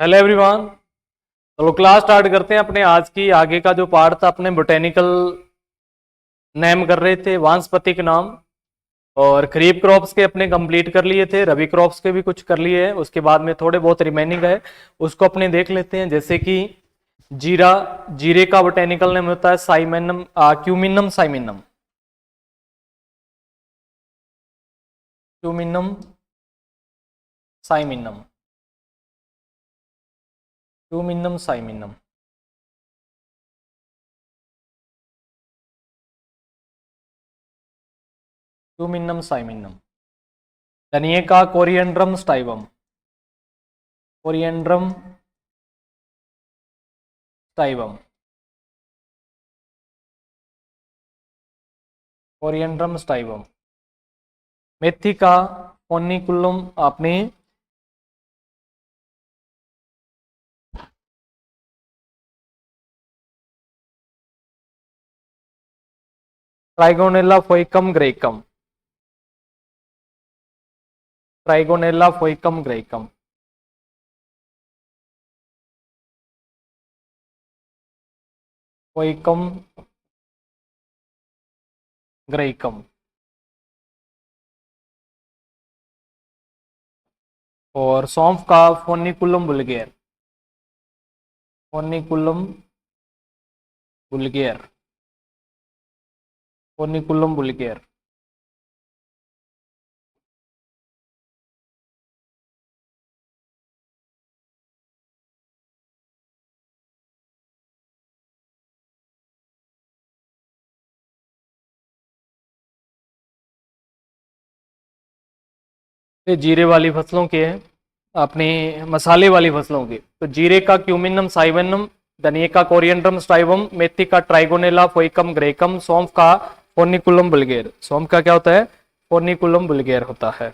Hello everyone. चलो class start करते हैं। अपने आज की आगे का जो पार्ट था, अपने बोटेनिकल नेम कर रहे थे, वानस्पतिक नाम। और खरीफ क्रॉप्स के अपने कंप्लीट कर लिए थे, रबी क्रॉप्स के भी कुछ कर लिए हैं। उसके बाद में थोड़े बहुत रिमेनिंग है, उसको अपने देख लेते हैं। जैसे कि जीरा, जीरे का बोटेनिकल नेम होता है साइमेनम, क्यूमिनम साइमिनम। क्यूमिनम साइमिनम, क्यूमिनम साइमिनम। क्यूमिनम साइमिनम। धनिए का कोरिएंड्रम स्टाइवम, कोरिएंड्रम स्टाइवम, कोरिएंड्रम स्टाइवम। मेथी का फोनिकुलम आपने ट्राइगोनेला फोइकम ग्रेकम, ट्राइगोनेला फोइकम ग्रेकम। फोइकम ग्रेकम। और सौंफ का फोनिकुलम वुल्गेर, फोनिकुलम वुल्गेर, फोनिकुलम वुल्गेर। ये जीरे वाली फसलों के हैं, अपने मसाले वाली फसलों के। तो जीरे का क्यूमिनम साइवनम, धनिए का कोरिएंड्रम स्टाइवम, मेथी का ट्राइगोनेला फोइकम ग्रेकम, सौंफ का फोनिकुलम वुल्गेर। सौंफ का क्या होता है? फोनिकुलम वुल्गेर होता है।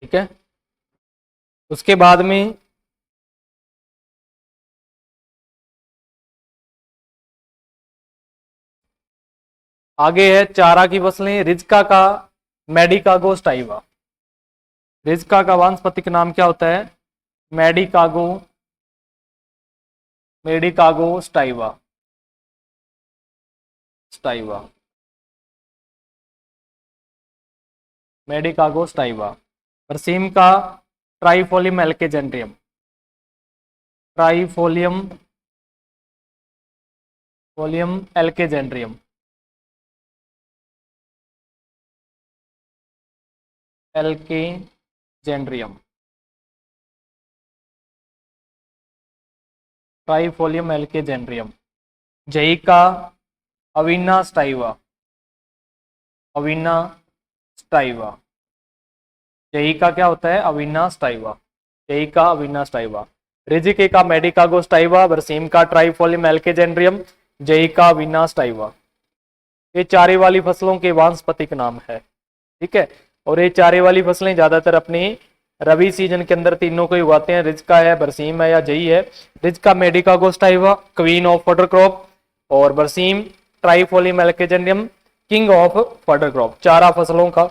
ठीक है। उसके बाद में आगे है चारा की फसलें। रिज्का का मेडिकागो स्टाइवा, रिज्का का वानस्पतिक नाम क्या होता है? मेडिकागो, मेडिकागो स्टाइवा, स्टाइवा, मेडिकागो स्टाइवा। बरसीम का ट्राइफोलियम एल्केजेंड्रियम, ट्राइफोलियम, फोलियम एल्केजेंड्रियम, एल्केजेंड्रियम, ट्राइफोलियम एल्केजेंड्रियम। जई का अविना स्टाइवा, अविना स्टाइवा। जई का क्या होता है? अविना स्टाइवा, जई का अविना स्टाइवा। रिजिके का मेडिकागो स्टाइवा, बरसीम का ट्राइफोलियम एल्केजेंड्रियम, जई का अविना स्टाइवा। ये चारे वाली फसलों के वानस्पतिक नाम है। ठीक है। और ये चारे वाली फसलें ज्यादातर अपनी रबी सीजन के अंदर तीनों को उगाते हैं। रिज का है, बरसीम है या जई है। रिज का Medicago sativa, queen of fodder crop. और बरसीम Trifolium alexandrinum, king of fodder crop. चारा फसलों का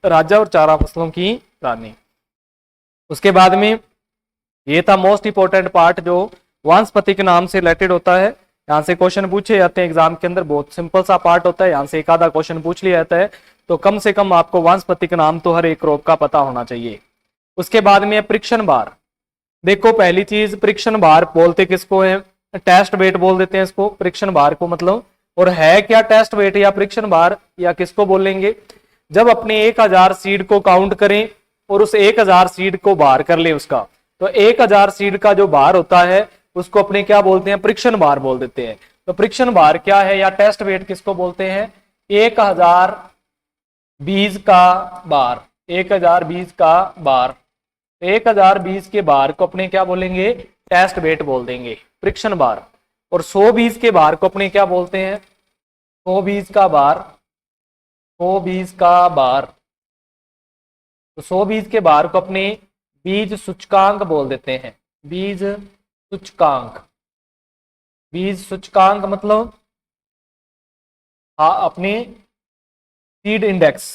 राजा और चारा फसलों की रानी। उसके बाद में ये था मोस्ट इंपोर्टेंट पार्ट जो वानस्पतिक नाम से रिलेटेड होता है। यहाँ से क्वेश्चन पूछे जाते हैं एग्जाम के अंदर, बहुत सिंपल सा पार्ट होता है। यहाँ से एक आधा क्वेश्चन पूछ लिया जाता है। तो कम से कम आपको वानस्पतिक नाम तो हर एक क्रॉप का पता होना चाहिए। उसके बाद में है परीक्षण भार। देखो पहली चीज, परीक्षण भार बोलते किसको है? टेस्ट वेट बोल देते हैं इसको, परीक्षण भार को मतलब। और है क्या टेस्ट वेट या परीक्षण भार, या किसको बोलेंगे? जब अपने 1000 सीड को काउंट करें और उस 1000 सीड को भार कर ले उसका, तो 1000 सीड का जो भार होता है उसको अपने क्या बोलते हैं? परीक्षण भार बोल देते हैं। तो परीक्षण भार क्या है या टेस्ट वेट किसको बोलते हैं? 1000 बीज का भार, 1000 बीज का भार। 1000 बीज के भार को अपने क्या बोलेंगे? टेस्ट वेट बोल देंगे, परीक्षण भार। और 100 बीज के भार को अपने क्या बोलते हैं? 100 बीज का भार, 100 बीज का भार। तो 100 बीज के भार को अपने बीज सूचकांक बोल देते हैं। बीज सूचकांक, बीज सूचकांक मतलब हाँ अपने सीड इंडेक्स,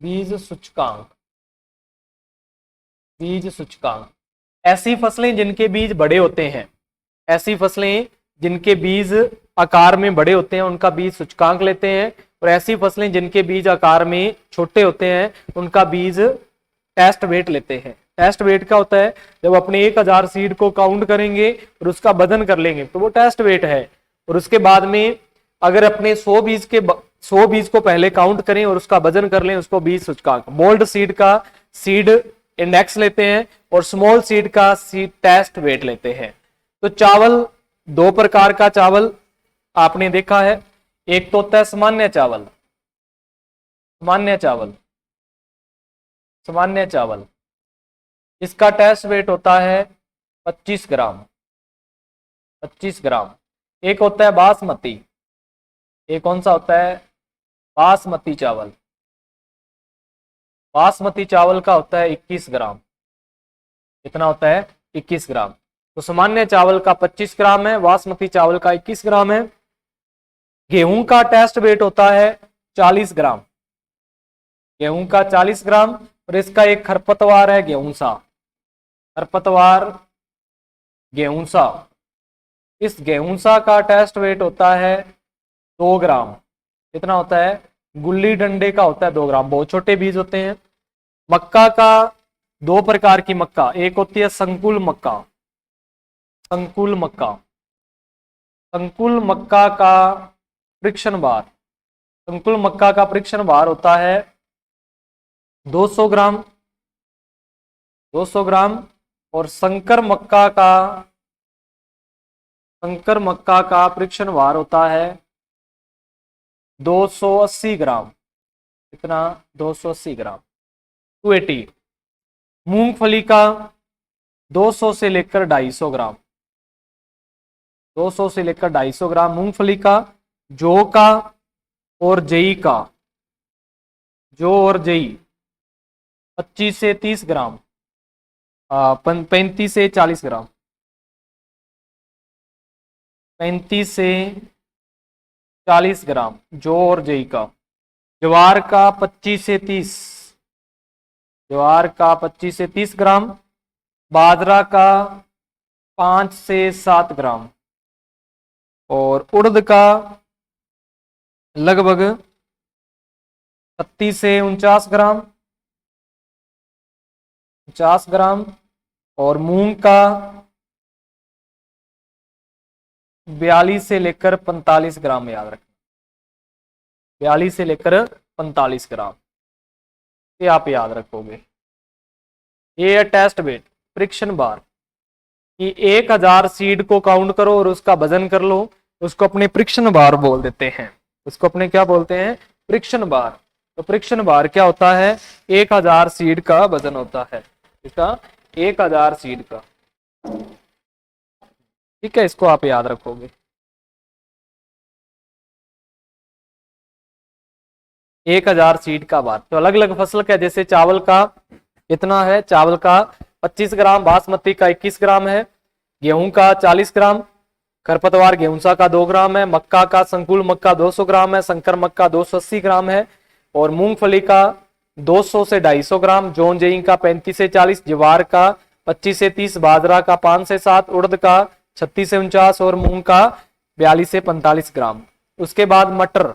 बीज सूचकांक, बीज सूचकांक। ऐसी फसलें जिनके बीज बड़े होते हैं, ऐसी फसलें जिनके बीज आकार में बड़े होते हैं उनका बीज सूचकांक लेते हैं, और ऐसी फसलें जिनके बीज आकार में छोटे होते हैं उनका बीज टेस्ट वेट लेते हैं। टेस्ट वेट क्या होता है? जब अपने 1000 सीड को काउंट करेंगे और उसका वजन कर लेंगे तो वो टेस्ट वेट है। और उसके बाद में अगर अपने 100 बीज को पहले काउंट करें और उसका वजन कर लें, उसको बीज सूचकांक, बोल्ड सीड का सीड इंडेक्स लेते हैं और स्मॉल सीड का सीड टेस्ट वेट लेते हैं। तो चावल, दो प्रकार का चावल आपने देखा है। एक तो होता है सामान्य चावल, सामान्य चावल, सामान्य चावल, इसका टेस्ट वेट होता है 25 ग्राम, 25 ग्राम। एक होता है बासमती, एक कौन सा होता है? बासमती चावल, बासमती चावल का होता है 21 ग्राम। कितना होता है? 21 ग्राम। तो सामान्य चावल का 25 ग्राम है, बासमती चावल का 21 ग्राम है। गेहूं का टेस्ट वेट होता है 40 ग्राम, गेहूं का 40 ग्राम। और इसका एक खरपतवार है गेहूंसा, खरपतवार गेहूंसा, इस गेहूंसा का टेस्ट वेट होता है 2 ग्राम। कितना होता है? गुल्ली डंडे का होता है 2 ग्राम, बहुत छोटे बीज होते हैं। मक्का का, दो प्रकार की मक्का, एक होती है संकुल मक्का, संकुल मक्का, संकुल मक्का का परीक्षण भार, संकुल मक्का का परीक्षण भार होता है 200 ग्राम, 200 ग्राम। और संकर मक्का का, संकर मक्का का परीक्षण भार होता है 280 ग्राम। कितना? 280 ग्राम, 280। मूंगफली का 200 से लेकर 250 ग्राम, 200 से लेकर 250 ग्राम मूंगफली का। जौ का और जई का, जौ और जई 25 से 30 ग्राम, 35 से 40 ग्राम, 35 से 40 ग्राम जौ और जई का। ज्वार का 25 से 30, ज्वार का 25 से 30 ग्राम। बाजरा का 5 से 7 ग्राम। और उड़द का लगभग 36 से 49 ग्राम, 50 ग्राम। और मूंग का 42 से लेकर 45 ग्राम, याद रखना, 42 से लेकर 45 ग्राम, ये आप याद रखोगे। ये है टेस्ट वेट, परीक्षण भार, कि 1000 सीड को काउंट करो और उसका वजन कर लो, उसको अपने परीक्षण भार बोल देते हैं। उसको अपने क्या बोलते हैं? परीक्षण भार। तो परीक्षण भार क्या होता है? 1000 सीड का वजन होता है, इसका 1000 सीड का। ठीक है, इसको आप याद रखोगे। 1000 सीड का भार। तो अलग अलग फसल का, जैसे चावल का कितना है? चावल का 25 ग्राम, बासमती का 21 ग्राम है, गेहूं का 40 ग्राम, खरपतवार गेहूंसा का 2 ग्राम है, मक्का का संकुल मक्का 200 ग्राम है, संकर मक्का 280 ग्राम है, और मूंगफली का 200 से 250 ग्राम, जौन जई का 35 से 40, ज्वार का 25 से 30, बाजरा का 5 से 7, उड़द का 36 से 49 और मूंग का 42 से 45 ग्राम। उसके बाद मटर,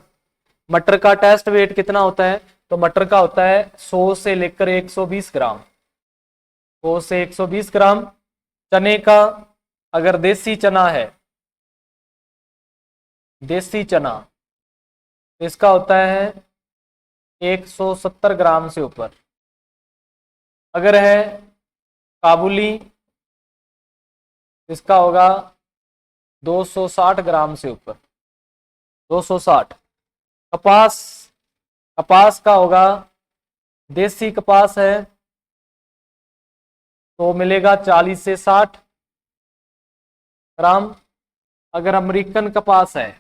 मटर का टेस्ट वेट कितना होता है? तो मटर का होता है 100 से लेकर 120 ग्राम, 100 से 120 ग्राम। चने का, अगर देसी चना है, देसी चना, इसका होता है 170 ग्राम से ऊपर। अगर है काबुली, इसका होगा 260 ग्राम से ऊपर, 260। कपास, कपास का होगा, देसी कपास है तो मिलेगा 40 से 60 ग्राम। अगर अमेरिकन कपास है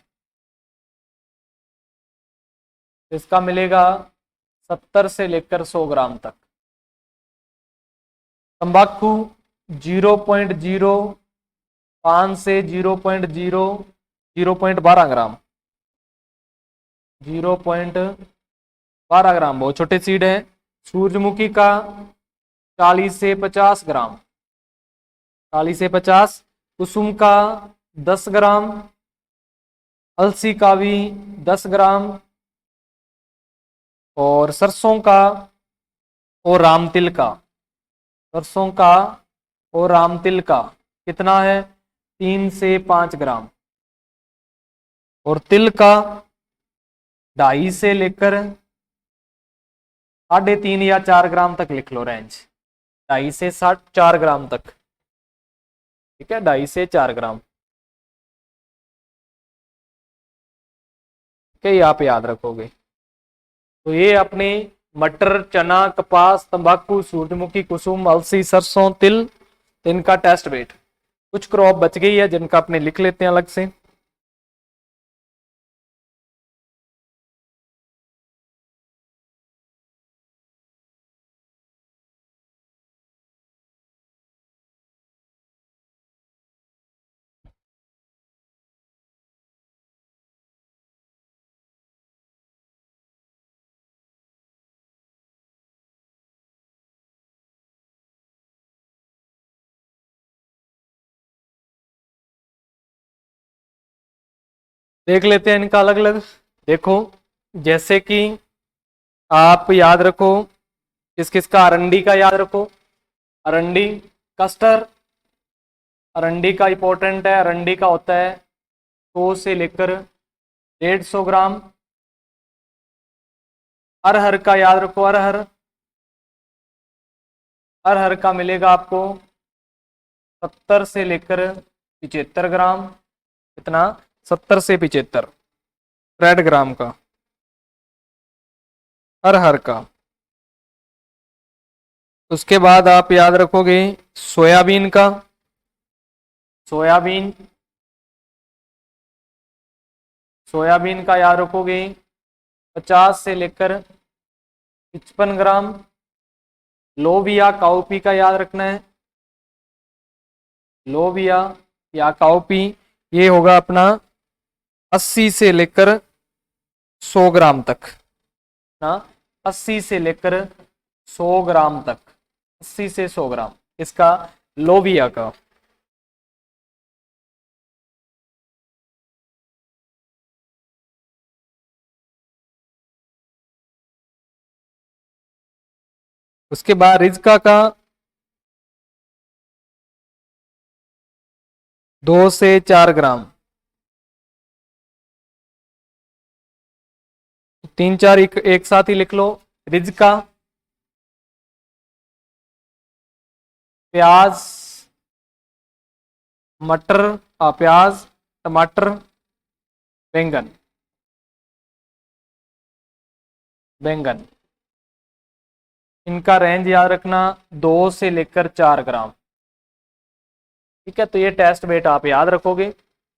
तो इसका मिलेगा 70 से लेकर 100 ग्राम तक। तंबाकू 0.05 से 0.12 ग्राम, 0.12 ग्राम बहुत छोटे सीड है। सूरजमुखी का 40 से 50 ग्राम, 40 से 50। कुसुम का 10 ग्राम, अलसी का भी 10 ग्राम, और सरसों का और रामतिल का, सरसों का और रामतिल का कितना है? 3 से 5 ग्राम। और तिल का 2.5 से लेकर 3.5 या 4 ग्राम तक लिख लो रेंज, 2.5 से 4 ग्राम तक। ठीक है, 2.5 से 4 ग्राम। ठीक है, ये आप याद रखोगे। तो ये अपने मटर, चना, कपास, तंबाकू, सूरजमुखी, कुसुम, अलसी, सरसों, तिल, इनका टेस्ट वेट। कुछ क्रॉप बच गई है जिनका अपने लिख लेते हैं अलग से। देख लेते हैं इनका अलग अलग। देखो, जैसे कि आप याद रखो, किस किस का, अरंडी का याद रखो, अरंडी, कस्टर, अरंडी का इंपॉर्टेंट है। अरंडी का होता है 100 से लेकर 150 ग्राम। अरहर का याद रखो, अरहर, अरहर का मिलेगा आपको 70 से लेकर 75 ग्राम। कितना? 70 से 75 रेड ग्राम का अरहर का। उसके बाद आप याद रखोगे सोयाबीन का, सोयाबीन, सोयाबीन का याद रखोगे 50 से लेकर 55 ग्राम। लोबिया, काउपी का याद रखना है, लोबिया या काउपी, ये होगा अपना 80 से लेकर 100 ग्राम तक ना, 80 से लेकर 100 ग्राम तक, 80 से 100 ग्राम इसका लोबिया का। उसके बाद रिजका का 2 से 4 ग्राम, 3-4 एक साथ ही लिख लो। रिजका, प्याज, मटर, प्याज, टमाटर, बैंगन, बैंगन, इनका रेंज याद रखना 2 से लेकर 4 ग्राम। ठीक है, तो ये टेस्ट वेट आप याद रखोगे,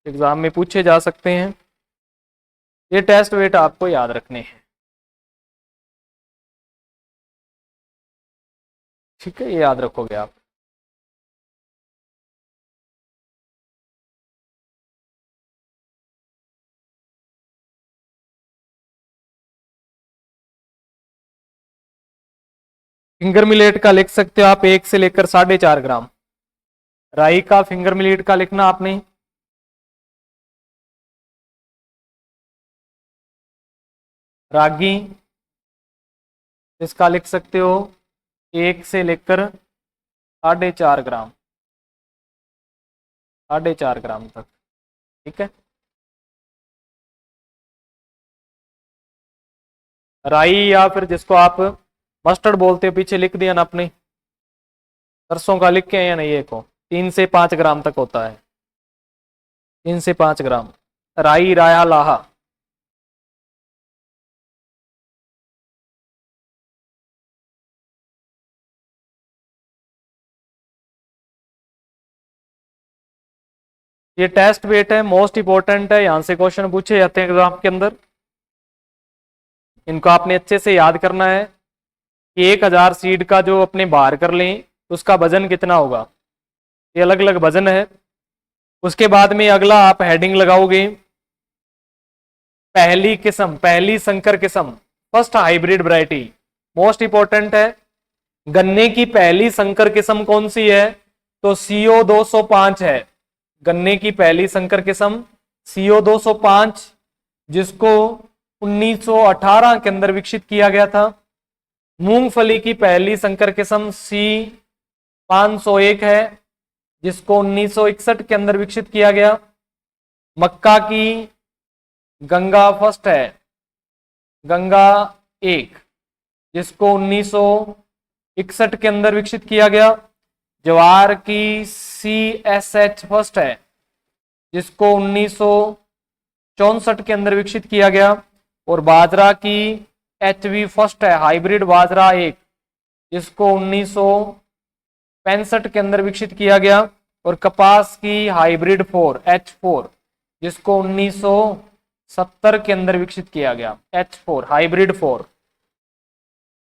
एग्जाम में पूछे जा सकते हैं। ये टेस्ट वेट आपको याद रखने हैं। ठीक है, ये याद रखोगे आप। फिंगर मिलेट का लिख सकते हो आप 1 से लेकर 4.5 ग्राम। राई का फिंगर मिलेट का लिखना आपने, रागी, इसका लिख सकते हो 1 से लेकर 4.5 ग्राम, 4.5 ग्राम तक। ठीक है, राई या फिर जिसको आप मस्टर्ड बोलते हो, पीछे लिख दिया ना आपने। सरसों का लिख के या नहीं, ये को 3 से 5 ग्राम तक होता है, 3 से 5 ग्राम। राई, राया, लाहा, ये टेस्ट वेट है, मोस्ट इंपॉर्टेंट है, यहां से क्वेश्चन पूछे जाते हैं एग्जाम के अंदर। इनको आपने अच्छे से याद करना है कि 1000 सीड का जो अपने बाहर कर लें तो उसका वजन कितना होगा। ये अलग अलग वजन है। उसके बाद में अगला आप हेडिंग लगाओगे, पहली किस्म, पहली संकर किस्म, first hybrid variety, most important है। गन्ने की पहली संकर किस्म कौन सी है, तो CO 205 है। गन्ने की पहली संकर किस्म CO 205, जिसको 1918 के अंदर विकसित किया गया था। मूंगफली की पहली संकर किस्म C 501 है, जिसको 1961 के अंदर विकसित किया गया। मक्का की गंगा फर्स्ट है, गंगा 1, जिसको 1961 के अंदर विकसित किया गया। ज्वार की CSH फर्स्ट है, जिसको 1964 के अंदर विकसित किया गया। और बाजरा की HV फर्स्ट है, हाइब्रिड बाजरा 1, जिसको 1965 के अंदर विकसित किया गया। और कपास की हाइब्रिड 4 H4, जिसको 1970 के अंदर विकसित किया गया। H4 हाइब्रिड 4,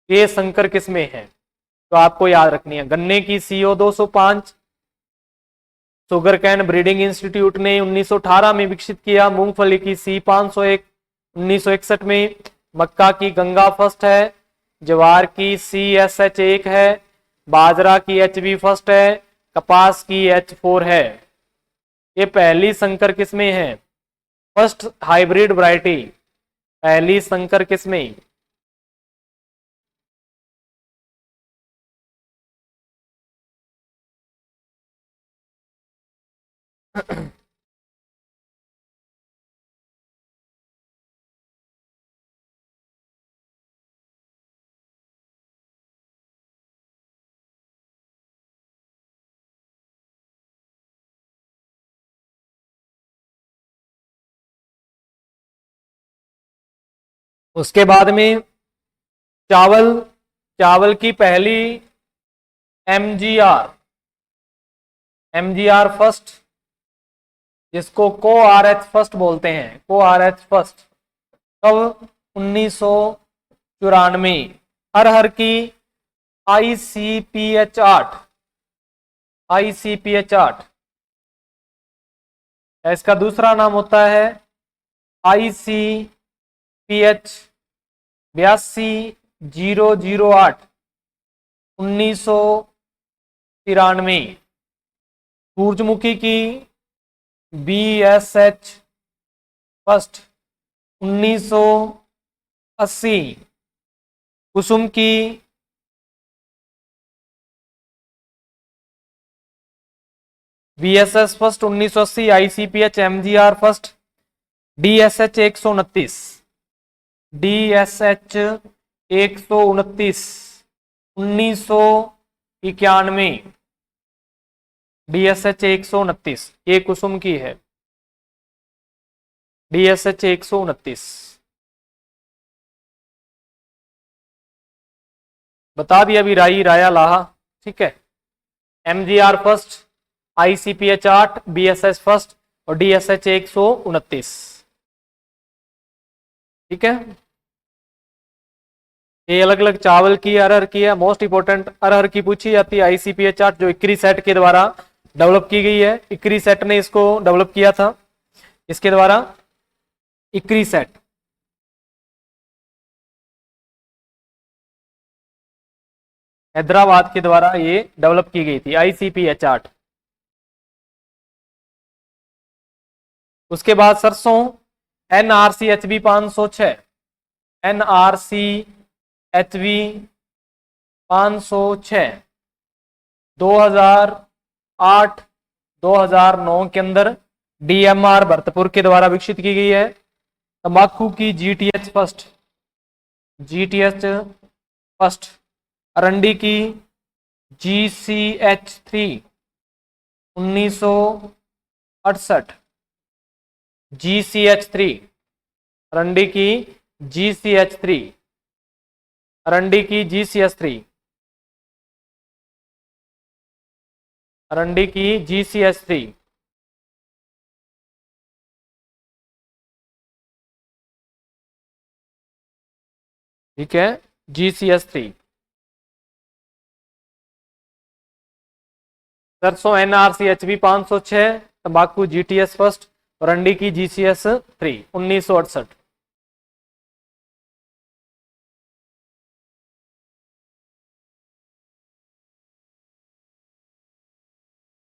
ये संकर किस्में हैं, तो आपको याद रखनी है। गन्ने की CO 205 sugar cane breeding institute ने 1918 में विकसित किया। मूंगफली की C 501 1961 में। मक्का की गंगा फर्स्ट है, ज्वार की CSH 1 है, बाजरा की HB फर्स्ट है, कपास की H4 है। ये पहली संकर किस्में हैं, फर्स्ट हाइब्रिड वैरायटी, पहली संकर किस्में। उसके बाद में चावल, चावल की पहली MGR फर्स्ट, जिसको को RH फर्स्ट बोलते हैं, को RH फर्स्ट, कब 1994। अरहर की ICPH8, ICPH8, इसका दूसरा नाम होता है ICPH 82008, 1993। सूरजमुखी की BSH फर्स्ट 1980। कुसुम की VSS first 1980, ICPH MGR first, DSH 129, DSH 129 1991, DSH 129, ये कुसुम की है, DSH 129। बता दिया अभी, राई राया लाहा, ठीक है। MGR first, ICPH 8, BSS first और DSH 129, ठीक है। ये अलग अलग चावल की, अरहर की है। मोस्ट इंपोर्टेंट अरहर की पूछी जाती है ICPH 8, जो इक्री सेट के द्वारा डेवलप की गई है। इक्री सेट ने इसको डेवलप किया था, इसके द्वारा, इक्री सेट। हैदराबाद के द्वारा ये डेवलप की गई थी ICPH 8। उसके बाद सरसों NRC HB 506, NRC HB 506 2008 2009 के अंदर DMR भरतपुर के द्वारा विकसित की गई है। तंबाकू की GTH फर्स्ट, GTH फर्स्ट। अरंडी की GCH3 1968, GCH3, अरंडी की GCH3, अरंडी की GCH3, अरंडी की GCH3। ठीक है, GCH3। सरसों NRC HB 506, तंबाकू GTS फर्स्ट और अंडी की GCS 3 1968।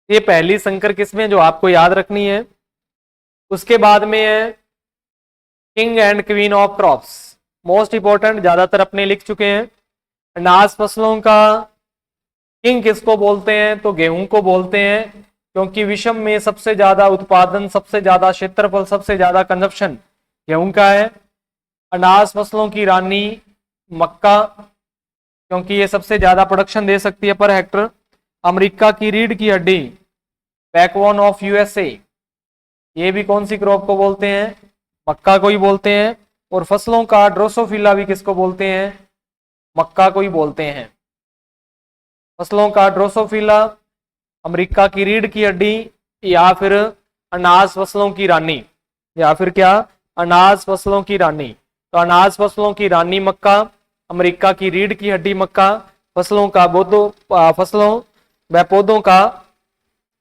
ये पहली संकर किस्में जो आपको याद रखनी है। उसके बाद में है king and queen of crops, most important, ज्यादातर अपने लिख चुके हैं। अनाज फसलों का किंग किसको बोलते हैं, तो गेहूं को बोलते हैं, क्योंकि विश्व में सबसे ज्यादा उत्पादन, सबसे ज्यादा क्षेत्रफल, सबसे ज्यादा कंजप्शन गेहूं का है। अनाज फसलों की रानी मक्का, क्योंकि ये सबसे ज्यादा प्रोडक्शन दे सकती है पर हेक्टर। अमेरिका की रीढ़ की हड्डी, बैकबोन ऑफ USA, ये भी कौन सी क्रॉप को बोलते हैं, मक्का को ही बोलते हैं। और फसलों का ड्रोसोफिला भी किसको बोलते हैं, मक्का को ही बोलते हैं। फसलों का ड्रोसोफिला, अमेरिका की रीढ़ की हड्डी, या फिर अनाज फसलों की रानी, या फिर क्या, अनाज फसलों की रानी। तो अनाज फसलों की रानी मक्का, अमेरिका की रीढ़ की हड्डी मक्का, फसलों का फसलों व पौधों का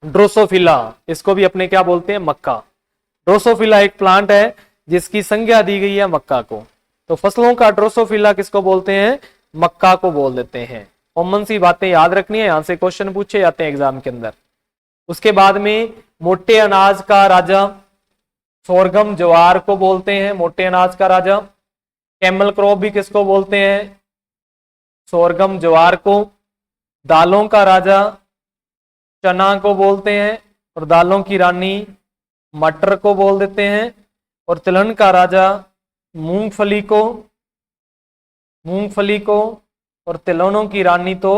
ड्रोसोफिला, इसको भी अपने क्या बोलते हैं, मक्का। ड्रोसोफिला एक प्लांट है जिसकी संज्ञा दी गई है मक्का को। तो फसलों का ड्रोसोफिला किसको बोलते हैं, मक्का को बोल देते हैं। कॉमन सी बातें याद रखनी है, यहां से क्वेश्चन पूछे जाते हैं एग्जाम के अंदर। उसके बाद में मोटे अनाज का राजा, सोरगम ज्वार को बोलते हैं मोटे अनाज का राजा। कैमल क्रॉप भी किसको बोलते हैं, सोरगम ज्वार को। दालों का राजा चना को बोलते हैं, और दालों की रानी मटर को बोल देते हैं। और तिलहन का राजा मूंगफली को, मूंगफली को। और तिलहनों की रानी तो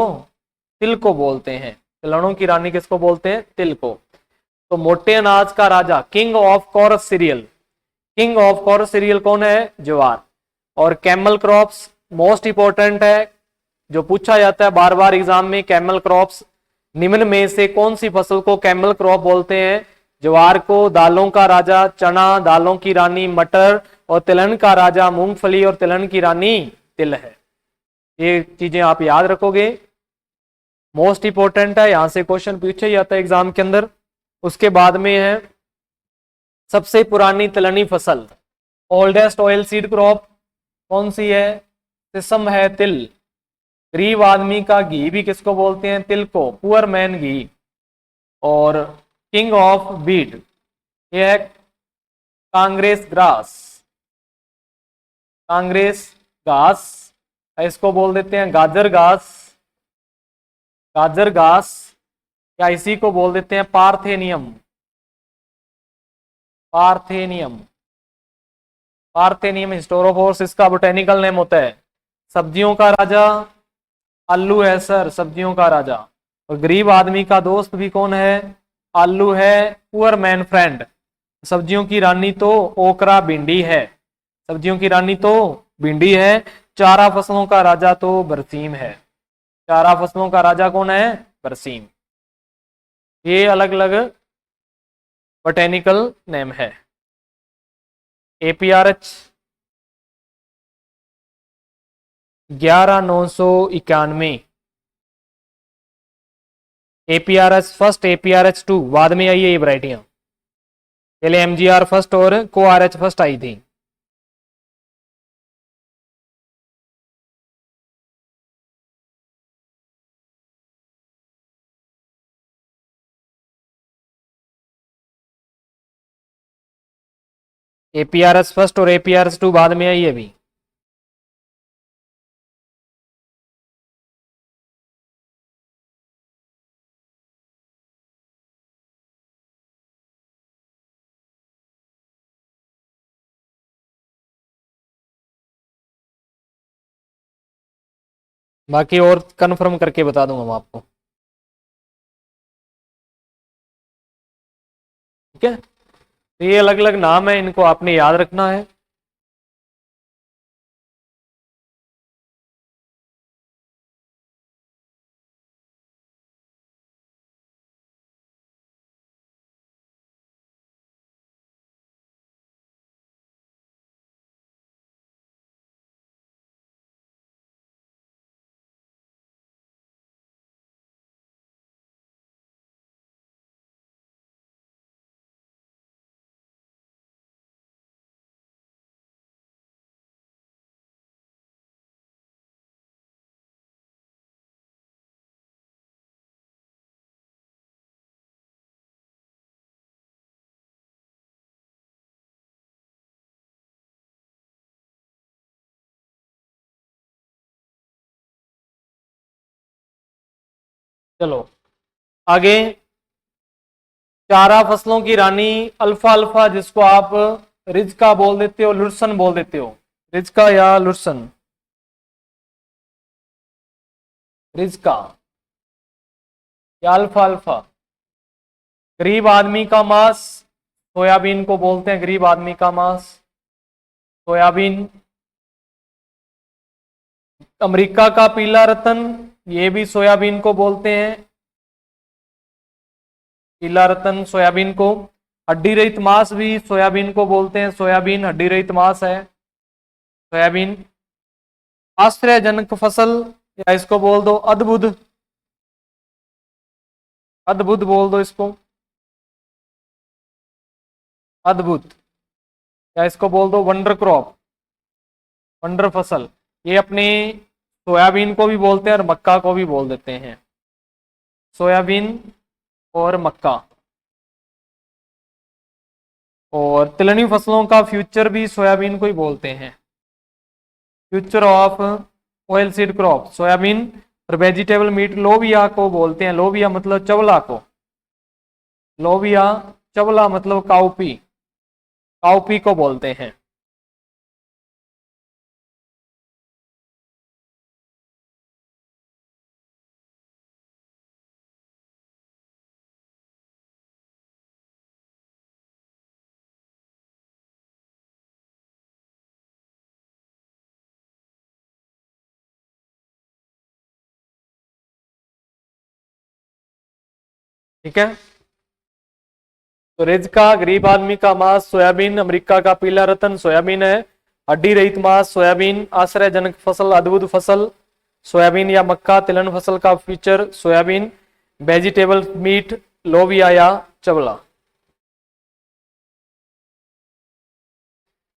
तिल को बोलते हैं। तिलहनों की रानी किसको बोलते हैं, तिल को। तो मोटे अनाज का राजा, king of coarse cereal, king of coarse cereal कौन है, ज्वार। और कैमल क्रॉप्स मोस्ट इंपॉर्टेंट है, जो पूछा जाता है बार बार एग्जाम में, कैमल क्रॉप्स निम्न में से कौन सी फसल को कैमल क्रॉप बोलते हैं, ज्वार को, दालों का राजा चना, दालों की रानी मटर, और तिलहन का राजा मूंगफली, और तिलहन की रानी तिल है। ये चीजें आप याद रखोगे, मोस्ट इंपॉर्टेंट है, यहां से क्वेश्चन पूछे जाता है एग्जाम के अंदर। उसके बाद में है सबसे पुरानी तिलहनी फसल, ओल्डेस्ट ऑयल सीड क्रॉप कौन सी है, सिसम है, तिल। गरीब आदमी का घी भी किसको बोलते हैं, तिल को, पुअर मैन घी। और किंग ऑफ बीट, ये है कांग्रेस ग्रास, कांग्रेस घास, इसको बोल देते हैं गाजर घास, गाजर घास, या इसी को बोल देते हैं पार्थेनियम, पार्थेनियम। पार्थेनियम हिस्टोरोफोर्स इसका बोटेनिकल नेम होता है। सब्जियों का राजा आलू है सर, सब्जियों का राजा। और गरीब आदमी का दोस्त भी कौन है, आलू है, पुअर मैन फ्रेंड। सब्जियों की रानी तो ओकरा भिंडी है, सब्जियों की रानी तो भिंडी है। चारा फसलों का राजा तो बरसीम है, चारा फसलों का राजा कौन है, बरसीम। ये अलग अलग बोटेनिकल नेम है। APRH 11991, APRH फर्स्ट, APRH 2 बाद में आई है ये वैरायटियां। पहले MGR फर्स्ट और CoRH फर्स्ट आई थी। APRH फर्स्ट और APRH 2 बाद में आई है अभी। बाकी और कंफर्म करके बता दूंगा मैं आपको, ठीक है। तो ये अलग अलग नाम है, इनको आपने याद रखना है। चलो आगे, चारा फसलों की रानी अल्फा अल्फा, जिसको आप रिज्का बोल देते हो, लुर्सन बोल देते हो, रिज्का या लुर्सन, रिज्का या अल्फा अल्फा। गरीब आदमी का मांस, सोयाबीन को बोलते हैं गरीब आदमी का मांस, सोयाबीन। अमेरिका का पीला रतन, ये भी सोयाबीन को बोलते हैं, पीला रतन सोयाबीन को। हड्डी रहित मांस भी सोयाबीन को बोलते हैं, सोयाबीन हड्डी रहित मांस है, सोयाबीन। आश्चर्यजनक फसल, या इसको बोल दो अद्भुत, अद्भुत बोल दो इसको, अद्भुत, या इसको बोल दो वंडर क्रॉप, वंडर फसल। ये अपनी सोयाबीन को भी बोलते हैं और मक्का को भी बोल देते हैं, सोयाबीन और मक्का। और तिलहनी फसलों का फ्यूचर भी सोयाबीन को ही बोलते हैं, future of oil seed crop soybean. और वेजिटेबल मीट लोबिया को बोलते हैं, लोबिया मतलब चवला को, लोबिया चवला मतलब काउपी, काउपी को बोलते हैं। ठीक है, तो रिज का गरीब आदमी का मांस सोयाबीन, अमेरिका का पीला रतन सोयाबीन है, हड्डी रहित मांस सोयाबीन, आश्चर्यजनक फसल अद्भुत फसल सोयाबीन या मक्का, तिलहन फसल का फीचर सोयाबीन, वेजिटेबल मीट लोबिया या चवला।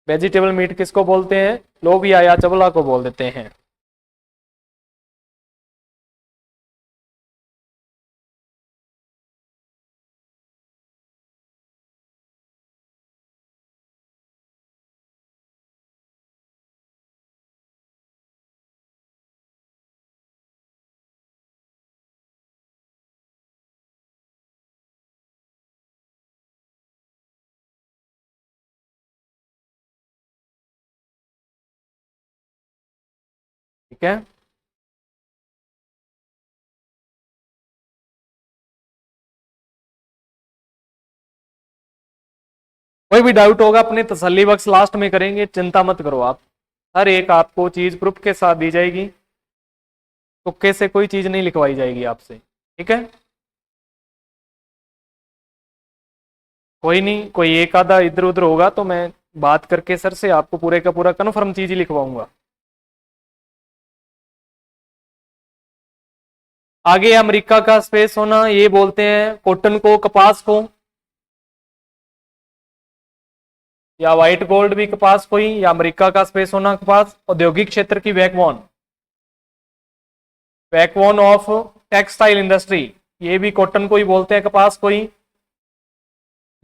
वेजिटेबल मीट किसको बोलते हैं, लोबिया या चवला को बोल देते हैं। ठीक है, कोई भी डाउट होगा अपने तसल्ली बख्श लास्ट में करेंगे, चिंता मत करो आप। हर एक आपको चीज प्रूफ के साथ दी जाएगी, तुक्के से कोई चीज नहीं लिखवाई जाएगी आपसे। ठीक है, कोई नहीं, कोई एक आधा इधर उधर होगा तो मैं बात करके सर से आपको पूरे का पूरा कन्फर्म चीज ही लिखवाऊंगा। आगे अमेरिका का स्पेस होना, ये बोलते हैं कॉटन को, कपास को, या व्हाइट गोल्ड भी कपास को ही, या अमेरिका का स्पेस होना कपास। औद्योगिक क्षेत्र की backbone, backbone of textile industry, ये भी कॉटन को ही बोलते हैं, कपास को ही।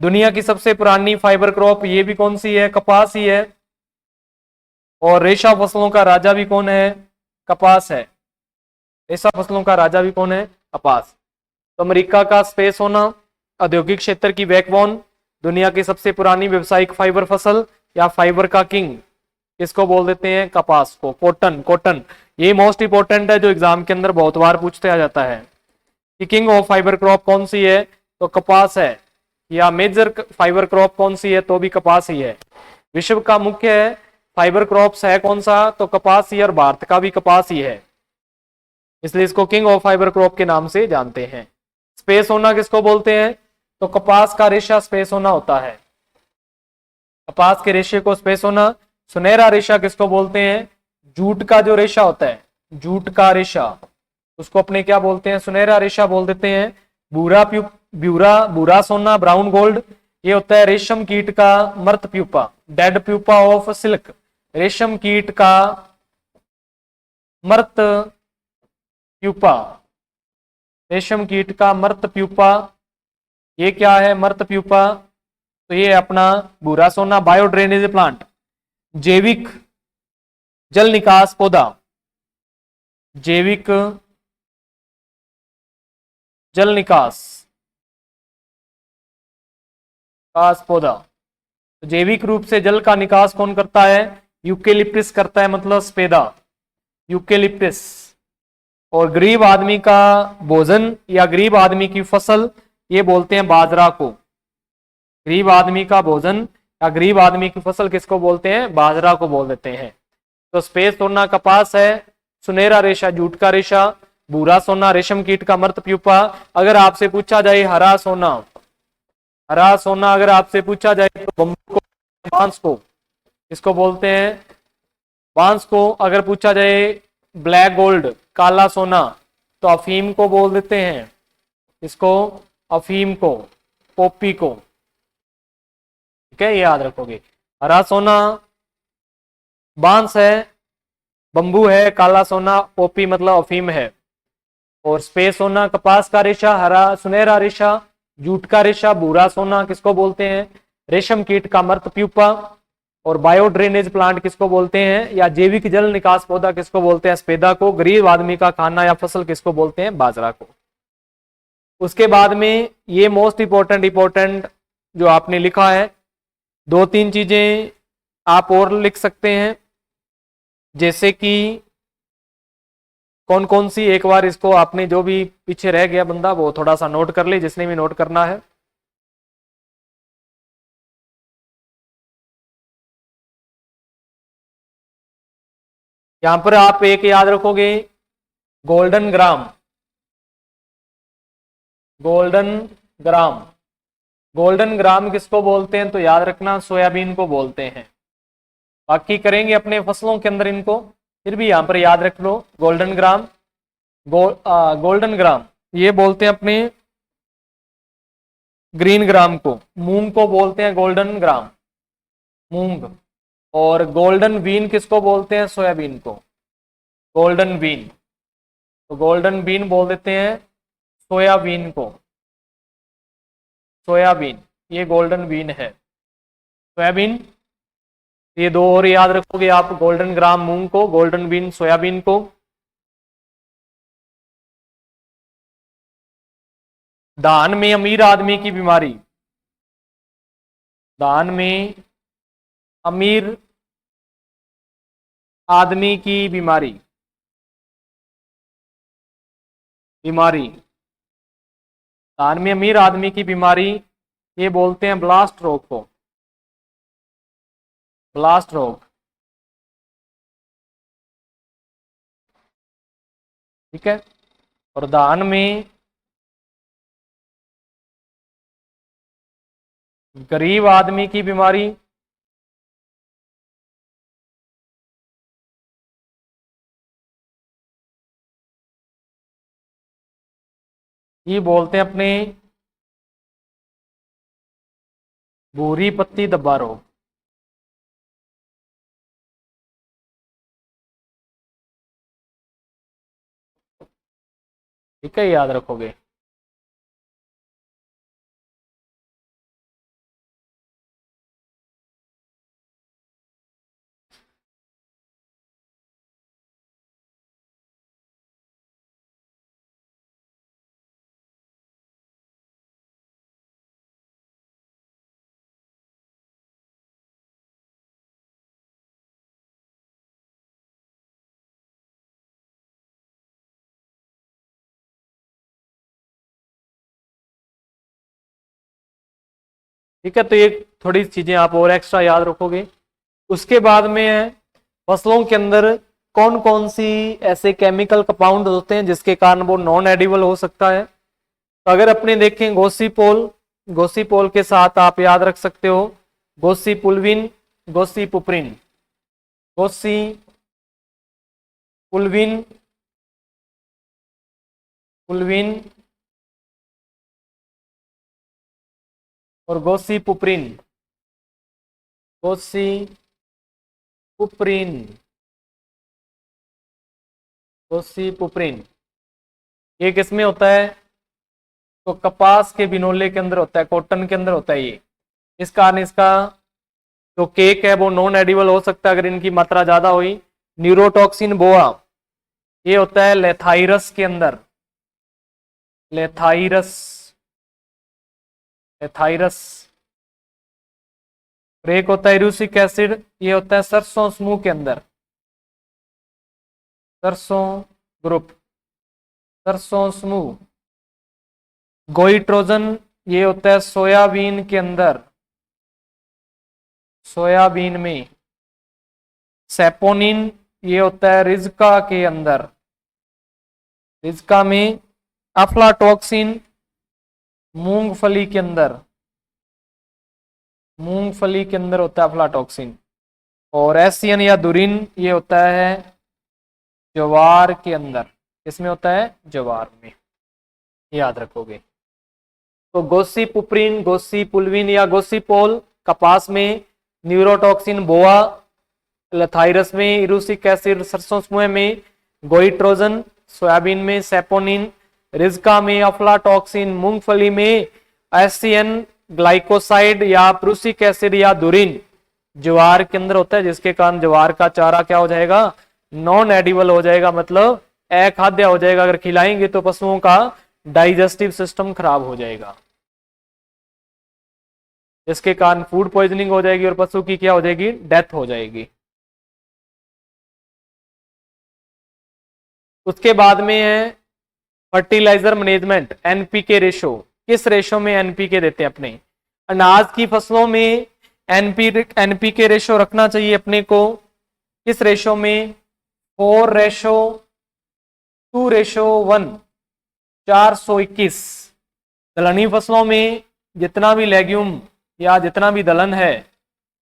दुनिया की सबसे पुरानी फाइबर क्रॉप, ये भी कौन सी है, कपास ही है। और रेशा फसलों का राजा भी कौन है, कपास है। रेशा फसलों का राजा भी कौन है, कपास। तो अमेरिका का स्पेस होना, औद्योगिक क्षेत्र की बैकबोन, दुनिया की सबसे पुरानी व्यावसायिक फाइबर फसल या फाइबर का किंग, इसको बोल देते हैं कपास को, कॉटन। कॉटन ये मोस्ट इंपोर्टेंट है, जो एग्जाम के अंदर बहुत बार पूछते आ जाता है कि किंग ऑफ फाइबर क्रॉप कौन सी है, तो कपास है। या मेजर फाइबर क्रॉप कौन सी है, तो भी कपास ही है। विश्व का मुख्य फाइबर क्रॉप्स है कौन सा, तो कपास ही, और भारत का भी कपास ही है, इसलिए इसको किंग ऑफ फाइबर क्रॉप के नाम से जानते हैं। स्पेस होना किसको बोलते हैं, तो कपास का रेशा स्पेस होना होता है, कपास के रेशे को स्पेस होना। सुनहरा रेशा किसको बोलते हैं, जूट का जो रेशा होता है, जूट का रेशा, उसको अपने क्या बोलते हैं, सुनहरा रेशा बोल देते हैं। भूरा भूरा भूरा सोना, ब्राउन गोल्ड, ये होता है रेशम कीट का मर्त pupa, dead pupa of silk, रेशम कीट का मर्त प्यूपा, रेशम कीट का मर्त प्यूपा, ये क्या है मर्त प्यूपा, तो ये अपना भूरा सोना। बायो ड्रेनेज प्लांट, जैविक जल निकास पौधा, जैविक जल निकास कास पौधा। तो जैविक रूप से जल का निकास कौन करता है? यूकेलिप्टिस करता है, मतलब स्पेदा, यूकेलिप्टिस। और गरीब आदमी का भोजन या गरीब आदमी की फसल ये बोलते हैं बाजरा को। गरीब आदमी का भोजन या गरीब आदमी की फसल किसको बोलते हैं? बाजरा को बोल देते हैं। तो सफेद सोना कपास है, सुनहरा रेशा जूट का रेशा, भूरा सोना रेशम कीट का मर्त प्यूपा। अगर आपसे पूछा जाए हरा सोना, हरा सोना अगर आपसे पूछा जाए तो बम्बू को, बांस को इसको बोलते हैं बांस को। अगर पूछा जाए ब्लैक गोल्ड काला सोना तो अफीम को बोल देते हैं, इसको अफीम को, पोपी को। ठीक है, ये याद रखोगे। हरा सोना बांस है, बंबू है, काला सोना पोपी मतलब अफीम है। और सफेद सोना कपास का रेशा, हरा सुनहरा रेशा जूट का रेशा, भूरा सोना किसको बोलते हैं? रेशम कीट का मर्त प्यूपा। और बायो ड्रेनेज प्लांट किसको बोलते हैं? या जैविक जल निकास पौधा किसको बोलते हैं? स्पेदा को। गरीब आदमी का खाना या फसल किसको बोलते हैं? बाजरा को। उसके बाद में ये मोस्ट इंपॉर्टेंट जो आपने लिखा है, दो तीन चीजें आप और लिख सकते हैं, जैसे कि कौन कौन सी, एक बार इसको आपने जो भी पीछे रह गया बंदा वो थोड़ा सा नोट कर ले, जिसने भी नोट करना है। यहां पर आप एक याद रखोगे, गोल्डन ग्राम, गोल्डन ग्राम। गोल्डन ग्राम किसको बोलते हैं? तो याद रखना सोयाबीन को बोलते हैं। बाकी करेंगे अपने फसलों के अंदर इनको, फिर भी यहां पर याद रख लो गोल्डन ग्राम। गोल्डन ग्राम ये बोलते हैं अपने ग्रीन ग्राम को। मूंग को बोलते हैं गोल्डन ग्राम, मूंग। और गोल्डन बीन किसको बोलते हैं? सोयाबीन को, गोल्डन बीन। तो गोल्डन बीन बोल देते हैं सोयाबीन को, सोयाबीन ये गोल्डन बीन है, सोयाबीन। ये दो और याद रखोगे आप, गोल्डन ग्राम मूंग को, गोल्डन बीन सोयाबीन को। धान में अमीर आदमी की बीमारी, धान में अमीर आदमी की बीमारी, बीमारी, धान में अमीर आदमी की बीमारी ये बोलते हैं ब्लास्ट रोग को, ब्लास्ट रोग। ठीक है। और धान में गरीब आदमी की बीमारी ये बोलते हैं अपने भूरी पत्ती धब्बा रोग। ठीक है, याद रखोगे। ठीक है, तो ये थोड़ी चीजें आप और एक्स्ट्रा याद रखोगे। उसके बाद में है फसलों के अंदर कौन कौन सी ऐसे केमिकल कंपाउंड होते हैं जिसके कारण वो नॉन एडिबल हो सकता है। तो अगर अपने देखें गोसीपोल, गोसीपोल के साथ आप याद रख सकते हो गोसीपुल्विन, गोसीपुप्रिन, गोसीपुल्विन, पुल्विन और गोसीपुप्रिन, गोसीपुप्रिन, गोसीपुप्रिन। ये किसमें होता है? तो कपास के बिनोले के अंदर होता है, कॉटन के अंदर होता है ये। इस कारण इसका जो केक है वो नॉन एडिबल हो सकता है अगर इनकी मात्रा ज्यादा हुई। न्यूरोटॉक्सिन बोआ ये होता है लेथाइरस के अंदर, लेथाइरस, लेथाइरस। और एक होता है इरूसिक एसिड, ये होता है सरसों समूह के अंदर, सरसों ग्रुप, सरसों समूह। गोइट्रोजन ये होता है सोयाबीन के अंदर, सोयाबीन में। सेपोनिन ये होता है रिज्का के अंदर, रिज्का में। अफ्लाटॉक्सिन मूंगफली के अंदर, मूंगफली के अंदर होता है अफ्लाटॉक्सिन। और एसियन या दुरिन ये होता है ज्वार के अंदर, इसमें होता है ज्वार में, याद रखोगे। तो गोसिपुप्रिन, गोसिपुल्विन या गोसिपोल कपास में, न्यूरोटॉक्सिन बोआ, लथाइरस में, इरूसिक एसिड सरसों समूह में, गोइट्रोजन सोयाबीन में, सेपोनिन रिज्का में, अफ्लाटॉक्सिन मूंगफली में, एसियन ग्लाइकोसाइड या प्रूसिक एसिड या दुरिन ज्वार के अंदर होता है, जिसके कारण ज्वार का चारा क्या हो जाएगा, नॉन एडिबल हो जाएगा, मतलब अखाद्य हो जाएगा। अगर खिलाएंगे तो पशुओं का डाइजेस्टिव सिस्टम खराब हो जाएगा, जिसके कारण फूड पॉइजनिंग हो जाएगी और पशु की क्या हो जाएगी, डेथ हो जाएगी। उसके बाद में है फर्टिलाइजर मैनेजमेंट, एनपीके रेशो। किस रेशो में एनपीके देते हैं अपने अनाज की फसलों में? एनपीके रेशो रखना चाहिए अपने को किस रेशो में? 4:2:1, 421। दलहनी फसलों में जितना भी लेग्यूम या जितना भी दलहन है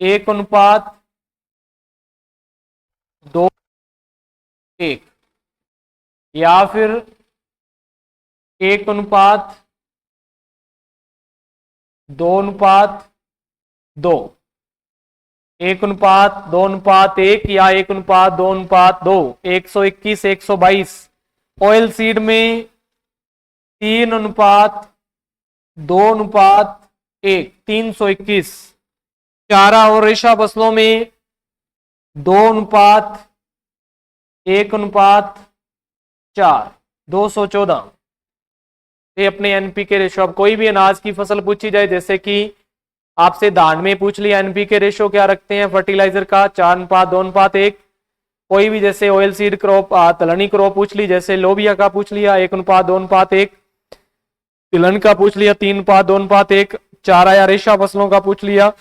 1:2:1, या फिर 1:2:2, 1:2:1 या 1:2:2, 121, 122। ऑयल सीड में 3:2:1, 321। चारा और रेशा फसलों में 2:1:4, 214। ये अपने एनपीके रेशो। अब कोई भी अनाज की फसल पूछी जाए, जैसे कि आपसे धान में पूछ लिया एनपीके रेशो क्या रखते हैं फर्टिलाइजर का, 4:2:1। कोई भी जैसे ऑयल सीड क्रॉप, दलहनी क्रॉप पूछ ली, जैसे लोबिया का पूछ लिया 1:2:1, तिलहन का पूछ लिया 3:2:1, चारा या रेशा फसलों का पूछ लिया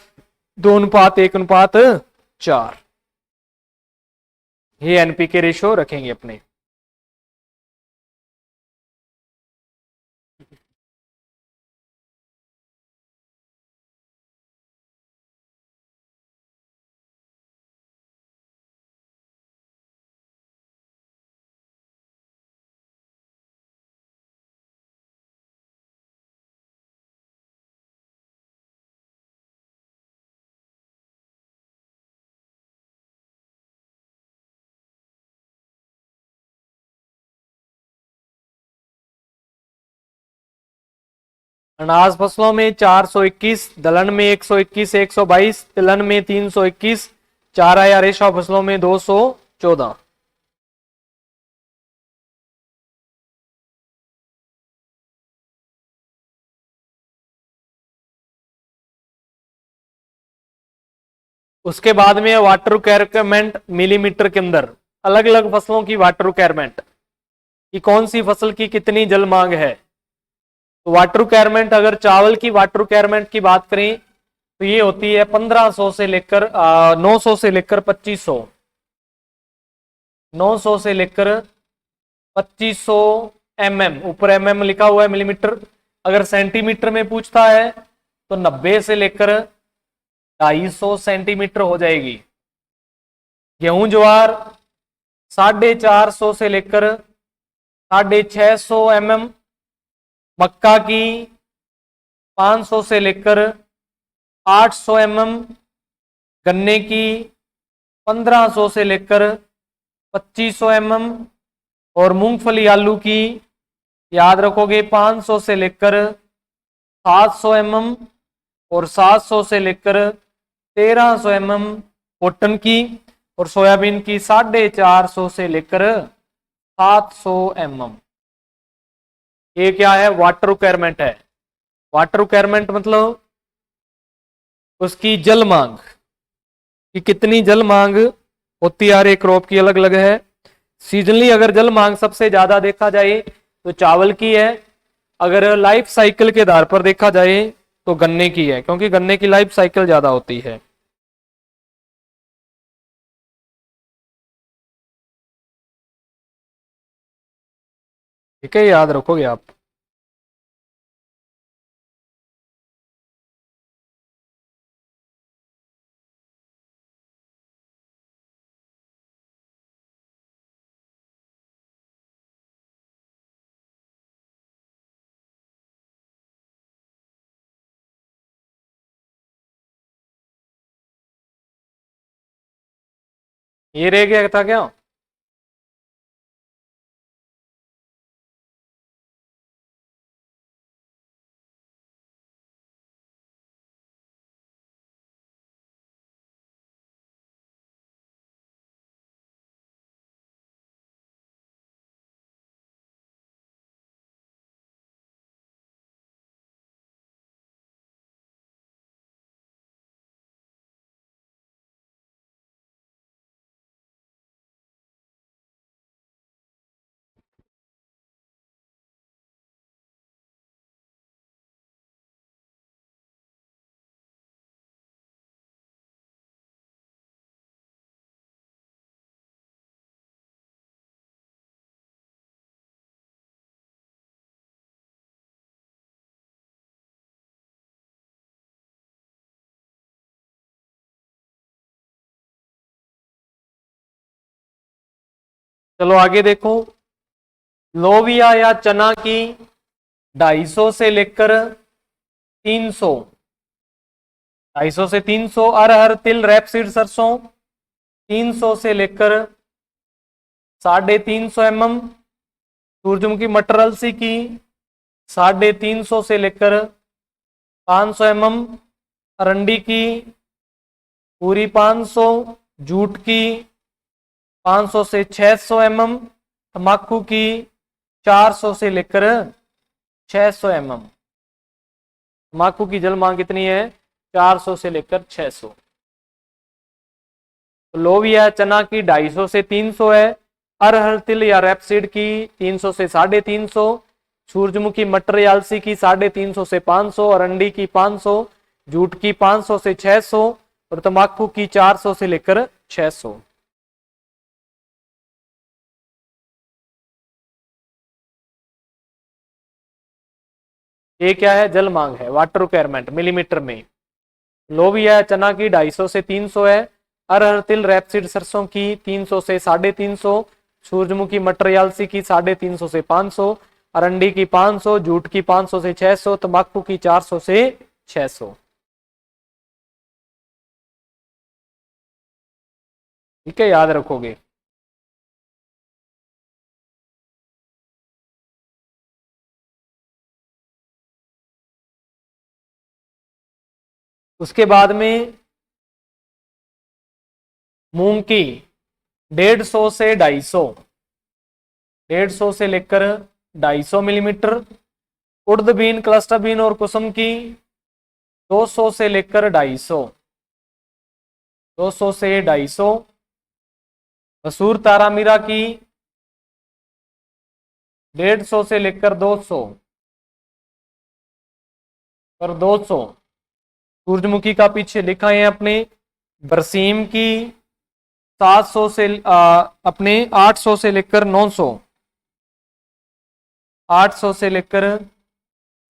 2:1:4। ये एनपीके रेशो रखेंगे अपने। अनाज फसलों में 421, दलहन में 121, 122, तिलहन में 321, चारा या रेशा फसलों में 214। उसके बाद में वाटर रिक्वायरमेंट मिलीमीटर के अंदर, अलग अलग फसलों की वाटर रिक्वायरमेंट कि कौन सी फसल की कितनी जल मांग है। तो वाटर रिक्वायरमेंट, अगर चावल की वाटर रिक्वायरमेंट की बात करें तो ये होती है 1500 से लेकर 900 से लेकर 2500, 900 से लेकर 2500 ऊपर mm लिखा हुआ है मिलीमीटर। अगर सेंटीमीटर में पूछता है तो 90 से लेकर 250 सेंटीमीटर हो जाएगी। गेहूं ज्वार 450 से लेकर 650 मक्का की 500 से लेकर 800 गन्ने की 1500 से लेकर 2500 और मूंगफली आलू की याद रखोगे 500 से लेकर 700 और 700 से लेकर 1300 कॉटन की, और सोयाबीन की 450 से लेकर 700 mm। ये क्या है, वाटर रिक्वायरमेंट है। वाटर रिक्वायरमेंट मतलब उसकी जल मांग, कि कितनी जल मांग होती है, हर एक क्रॉप की अलग अलग है। सीजनली अगर जल मांग सबसे ज्यादा देखा जाए तो चावल की है। अगर लाइफ साइकिल के आधार पर देखा जाए तो गन्ने की है, क्योंकि गन्ने की लाइफ साइकिल ज्यादा होती है। ठीक है, याद रखोगे आप। ये रह गया था क्या? चलो आगे देखो। लोबिया या चना की 250 से लेकर 300, 250 से 300। अरहर, तिल, रैपसीड, सरसों 300 से लेकर 350 mm। सूरजमुखी, मटर, अलसी की 350 से लेकर 500 mm। अरंडी की पूरी 500। जूट की 500 से 600 mm। तम्बाकू की 400 से लेकर 600 mm। तम्बाकू की जल मांग कितनी है? 400 से लेकर 600। तो लोबिया चना की 250 से 300 है। अरहर, तिल या रैपसीड की 300 से 350। सूरजमुखी, मटर या अलसी की 350 से 500। अरंडी की 500। जूट की 500 से 600। और तम्बाकू की 400 से लेकर 600। ये क्या है? जल मांग है, वाटर रिक्वायरमेंट मिलीमीटर में। लोबिया चना की 250 से 300 है। अरहर, तिल, रैपसीड, सरसों की 300 से 350। सूरजमुखी, मटर या अलसी की 350 से 500। अरंडी की 500। जूट की 500 से 600। तम्बाकू की 400 से 600। ठीक है, याद रखोगे। उसके बाद में मूंग की 150 से 250, 150 से लेकर 250 मिलीमीटर। उड़द बीन, क्लस्टर बीन और कुसुम की 200 से लेकर 250, 200 से 250। मसूर, तारामीरा की 150 से लेकर 200 और 200। सूरजमुखी का पीछे लिखा है अपने। बरसीम की 700 से अपने 800 से लेकर 900, 800 से लेकर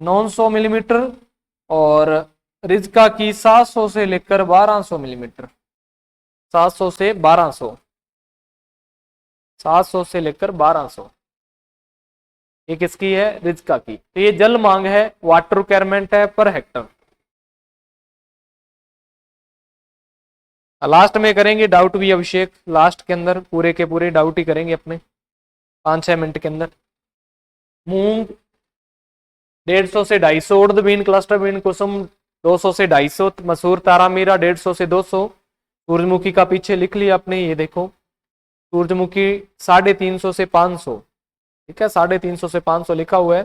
900 मिलीमीटर। और रिजका की 700 से लेकर 1200 मिलीमीटर, 700 से 1200, 700 से लेकर 1200। ये किसकी है? रिजका की। तो ये जल मांग है, वाटर रिक्वायरमेंट है पर हेक्टर। लास्ट में करेंगे डाउट भी अभिषेक, लास्ट के अंदर पूरे के पूरे डाउट ही करेंगे अपने 5-6 मिनट के अंदर। मूंग 150 से 250। उड़द बीन, क्लस्टर बीन, कुसुम 200 से 250। मसूर, तारामीरा 150 से 200। सूरजमुखी का पीछे लिख लिया आपने, ये देखो। सूरजमुखी 350 से 500। ठीक है, 350 से 500 लिखा हुआ है।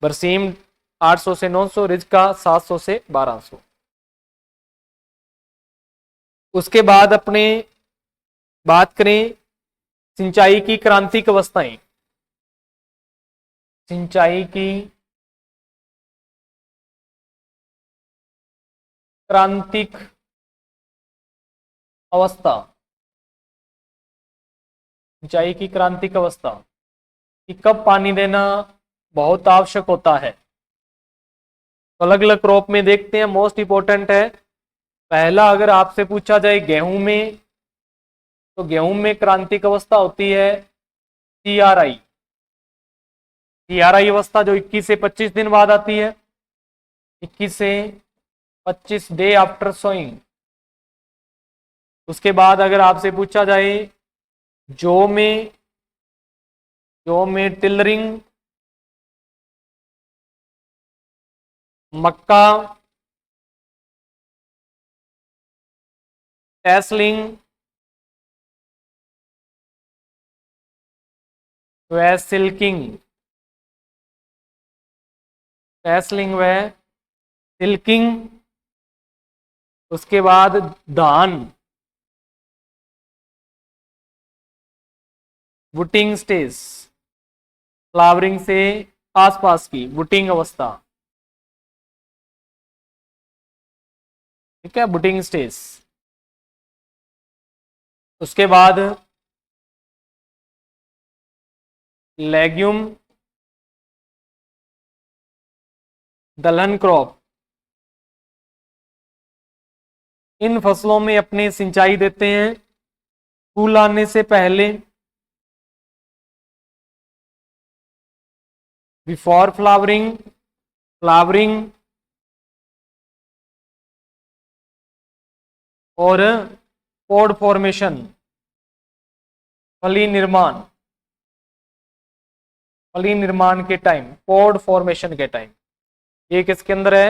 बरसीम 800 से 900, रिज्का 700 से 1200। उसके बाद अपने बात करें सिंचाई की क्रांतिक अवस्थाएं। सिंचाई की क्रांतिक अवस्था, सिंचाई की क्रांतिक अवस्था कि कब पानी देना बहुत आवश्यक होता है। तो अलग अलग क्रॉप में देखते हैं, मोस्ट इंपॉर्टेंट है। पहला अगर आपसे पूछा जाए गेहूं में, तो गेहूं में क्रांतिक अवस्था होती है CRI। CRI अवस्था जो 21 से 25 दिन बाद आती है, 21 से 25 डे आफ्टर सोइंग। उसके बाद अगर आपसे पूछा जाए जौ में, जौ में टिलरिंग, मक्का टैसलिंग, व सिल्किंग। टैसलिंग व सिल्किंग। उसके बाद धान वुटिंग स्टेज, फ्लावरिंग से आसपास की वुटिंग अवस्था, ठीक है, बुटिंग स्टेज। उसके बाद लेग्यूम दलहन क्रॉप, इन फसलों में अपने सिंचाई देते हैं फूल आने से पहले, बिफोर फ्लावरिंग, फ्लावरिंग और पोड फॉर्मेशन, फली निर्माण, फली निर्माण के टाइम, पोड फॉर्मेशन के टाइम। ये किसके अंदर है?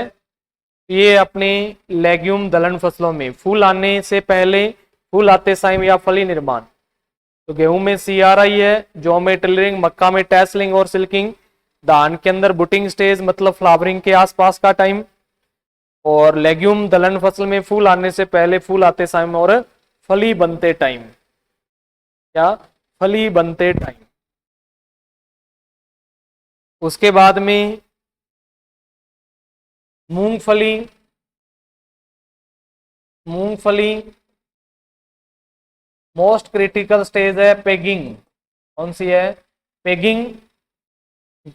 ये अपने लेग्यूम दलहन फसलों में फूल आने से पहले, फूल आते टाइम या फली निर्माण। तो गेहूं में CRI है, जौ में टिलरिंग, मक्का में टैसलिंग और सिल्किंग, धान के अंदर बुटिंग स्टेज मतलब फ्लावरिंग के आसपास का टाइम, और लेग्यूम दलहन फसल में फूल आने से पहले, फूल आते टाइम और फली बनते टाइम। क्या? फली बनते टाइम। उसके बाद में मूंगफली, मूंगफली मोस्ट क्रिटिकल स्टेज है पेगिंग। कौन सी है? पेगिंग।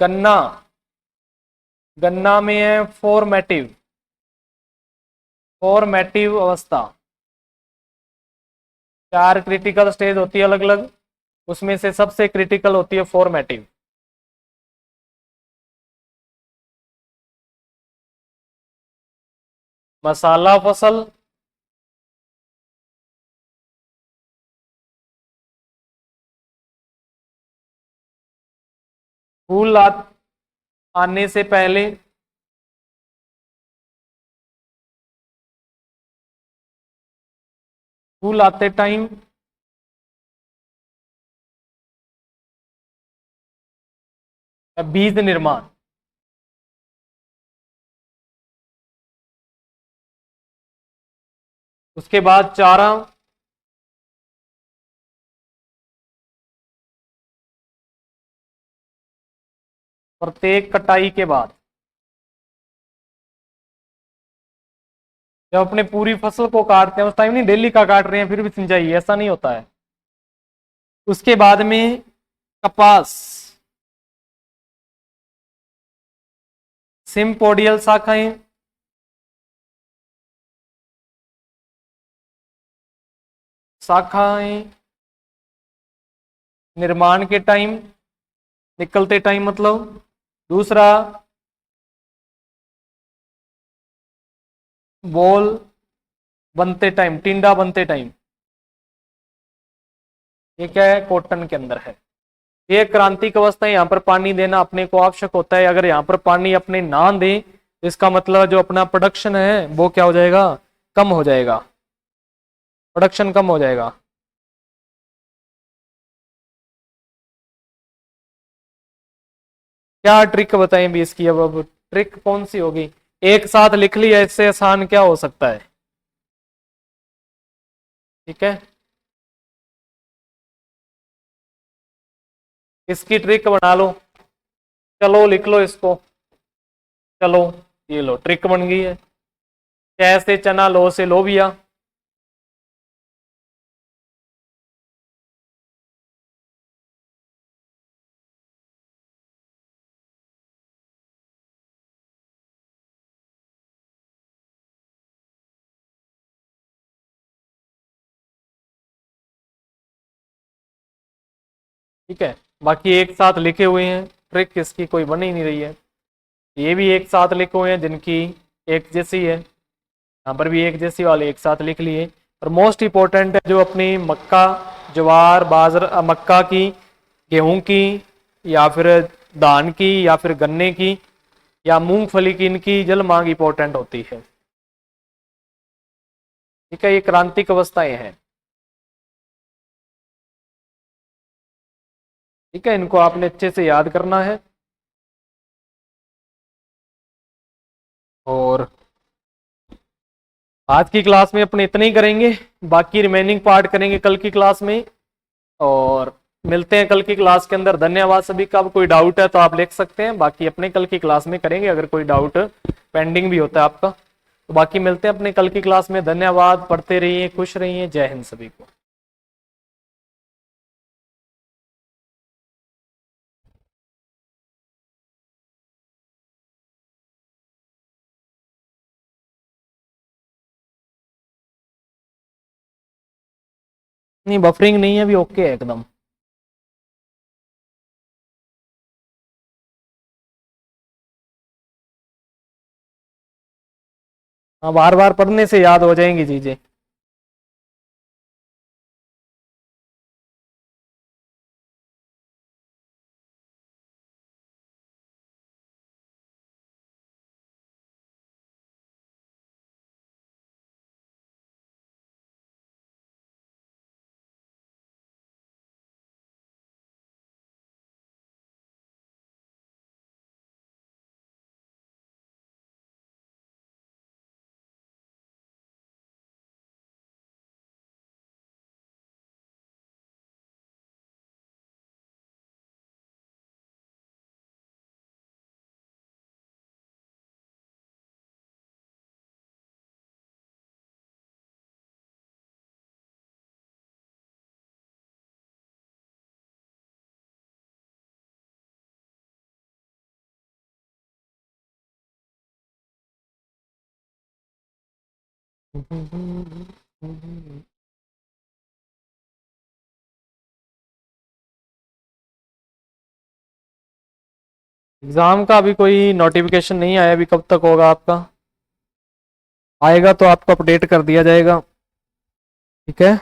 गन्ना, गन्ना में है फॉर्मेटिव, फॉर्मेटिव अवस्था। 4 क्रिटिकल स्टेज होती है अलग अलग, उसमें से सबसे क्रिटिकल होती है फॉर्मेटिव। मसाला फसल, फूल आने से पहले, फूल आते टाइम, बीज निर्माण। उसके बाद चारा, प्रत्येक कटाई के बाद। जब अपने पूरी फसल को काटते हैं उस टाइम नहीं, डेली का काट रहे हैं फिर भी सिंचाई, ऐसा नहीं होता है। उसके बाद में कपास, सिम्पोडियल शाखाएं, शाखाएं निर्माण के टाइम, निकलते टाइम मतलब। दूसरा बॉल बनते टाइम, टिंडा बनते टाइम। ये क्या है? कॉटन के अंदर है। ये क्रांतिक अवस्था है, यहाँ पर पानी देना अपने को आवश्यक होता है। अगर यहाँ पर पानी अपने ना दे तो इसका मतलब जो अपना प्रोडक्शन है वो क्या हो जाएगा? कम हो जाएगा, प्रोडक्शन कम हो जाएगा। क्या ट्रिक बताएं भी इसकी? अब ट्रिक कौन सी होगी? एक साथ लिख लिया, इससे आसान क्या हो सकता है? ठीक है, इसकी ट्रिक बना लो। चलो लिख लो इसको। चलो, ये लो ट्रिक बन गई है। कै से चना, लो से लोबिया। ठीक है, बाकी एक साथ लिखे हुए हैं, ट्रिक इसकी कोई बन ही नहीं रही है। ये भी एक साथ लिखे हुए हैं जिनकी एक जैसी है, यहाँ पर भी एक जैसी वाले एक साथ लिख लिए। और मोस्ट इंपॉर्टेंट है जो अपनी मक्का, ज्वार, बाजरा, मक्का की, गेहूं की, या फिर धान की, या फिर गन्ने की, या मूंगफली की, इनकी जल मांग इंपॉर्टेंट होती है। ठीक है, ये क्रांतिक अवस्थाएं हैं। ठीक है, इनको आपने अच्छे से याद करना है। और आज की क्लास में अपने इतने ही करेंगे, बाकी रिमेनिंग पार्ट करेंगे कल की क्लास में। और मिलते हैं कल की क्लास के अंदर। धन्यवाद सभी का। अब कोई डाउट है तो आप लिख सकते हैं, बाकी अपने कल की क्लास में करेंगे अगर कोई डाउट पेंडिंग भी होता है आपका। तो बाकी मिलते हैं अपने कल की क्लास में। धन्यवाद, पढ़ते रहिए, खुश रहिए। जय हिंद सभी को। नहीं, बफरिंग नहीं है अभी, ओके है एकदम। हाँ, बार बार पढ़ने से याद हो जाएंगी चीजें। एग्जाम का अभी कोई नोटिफिकेशन नहीं आया, अभी कब तक होगा आपका? आएगा तो आपको अपडेट कर दिया जाएगा। ठीक है।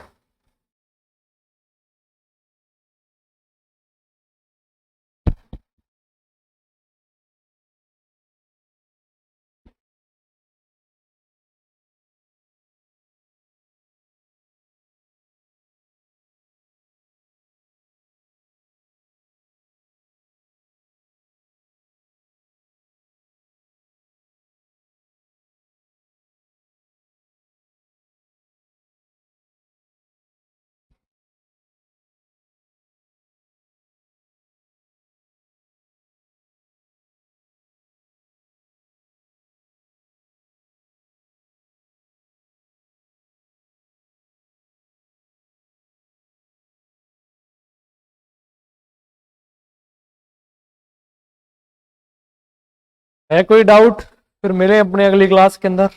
है कोई डाउट? फिर मिले अपने अगली क्लास के अंदर।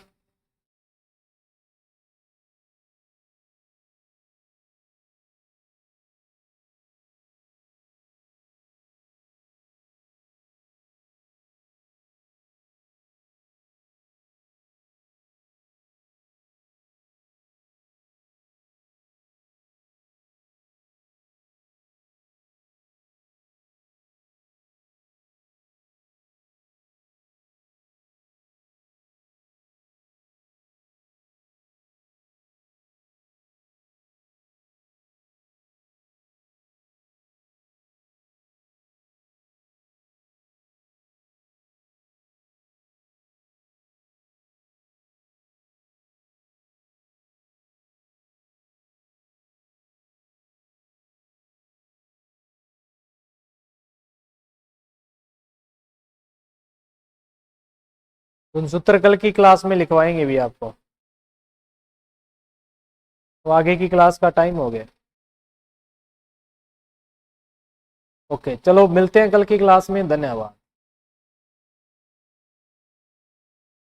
गुणसूत्र कल की क्लास में लिखवाएंगे भी आपको। तो आगे की क्लास का टाइम हो गया। ओके, चलो मिलते हैं कल की क्लास में। धन्यवाद।